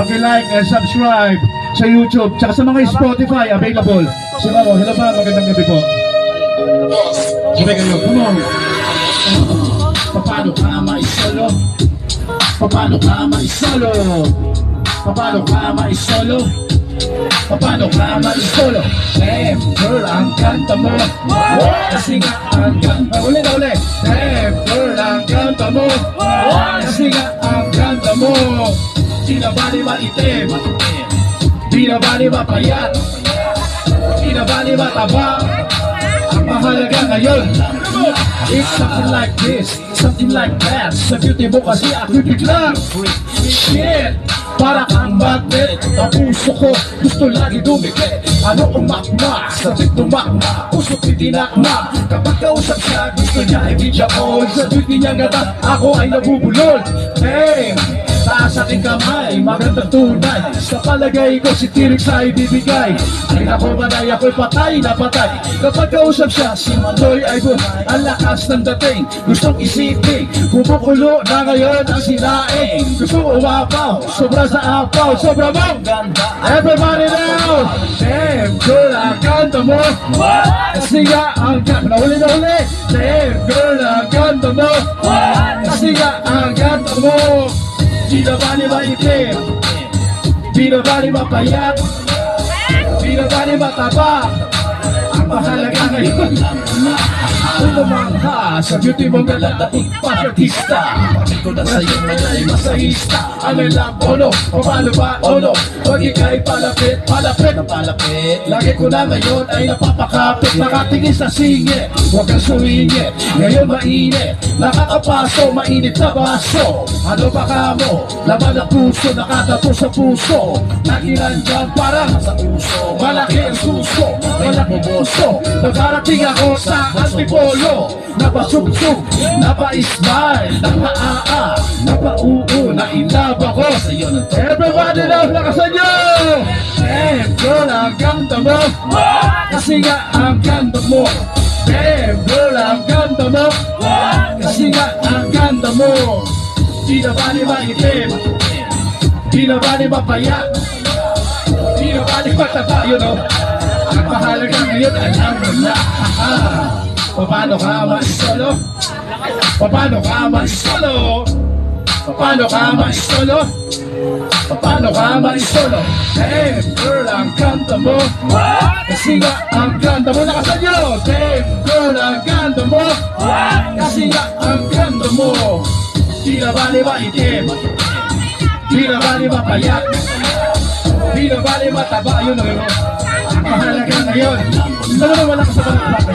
paki-like and subscribe sa YouTube, tsaka sa mga Spotify available. Si Mamo, hello ma'am, magandang gabi po. Sabay kayo, come on. Paano ka maisolo? Paano ka maisolo? Paano ka maisolo? Paano ka maisolo? Damn, girl, ang kanta mo. Kasi nga ang kanta mo. Uli na uli. Damn, girl, ang kanta mo. Kasi nga ang kanta mo. Di na ba ni maitim? Di na ba ni mapayat? Di na ba ni mataba? Ang mahalaga ngayon, it's something like this, something like that. Sa beauty mo kasi ako biglang shit, para kang magnet. Ang puso ko gusto lagi dumikit. Ano umakma, sabit tumakma, puso titinakma. Kapag kausap siya, gusto niya i-video call. Sa beauty niya ngata, ako ay nabubulol. Hey, taas aking kamay, magandang tunay. Sa palagay ko si T-Rex ay bibigay. Ay nako manay, ako'y patay na patay. Kapag kausap siya, si Manoy ay buhay. Ang lakas ng dating, gustong isipin. Bumukulo na ngayon ang sinaing. Gustong umapaw, sobra sa apaw, sobra mong ganda. Everybody now! Damn, girl, ang kanta mo. Kasi nga ang kanta, nahuli na huli. Damn, girl, ang kanta mo. Kasi nga ang kanta mo. Di na ba ni maitim? Di na ba ni mapayat? Di na ba ni mataba? Ang mahalaga ngayon, umamangha sa beauty mong galadating pasyatista. Ito na sa'yo ay masahista. Ano lang, ono, paano ba, ono? Pag ika'y palapit, palapit na palapit. Lagi ko na ngayon ay napapakapit. Nakatingin sa singit, huwag kang suwingit. Ngayon mainit, nakakapaso, mainit na baso. Ano ba ka mo? Laman ang puso, nakatato sa puso. Naginandyan parang sa puso. Malaki ang suso, malaki puso. Nagarating ako sa antipolo. Napasuksok, napa-smile, napa-aa, napa-uu, na-inlove ako. Everybody love, lakasan nyo! Damn, girl, ang ganda mo. Kasi nga ang ganda mo. Damn, girl, ang ganda mo. Kasi nga ang ganda mo. Di na ba ni maitim? Di na ba ni mapayat? Di na ba ni mataba, you know? Ang mahalaga ngayon, alam mo na. Paano ka maisolo? Paano ka maisolo? Paano ka maisolo? Paano ka maisolo? Damn, girl, ang ganda mo. Kasi nga ang ganda mo. Nakasan nyo! Damn, girl, ang ganda mo. Kasi nga ang ganda mo. Di na ba ni maitim? Di na ba ni mapayat? Di na ba ni mataba? Yun o yun. Ang mahalaga ngayon, wala ka sa balakbak.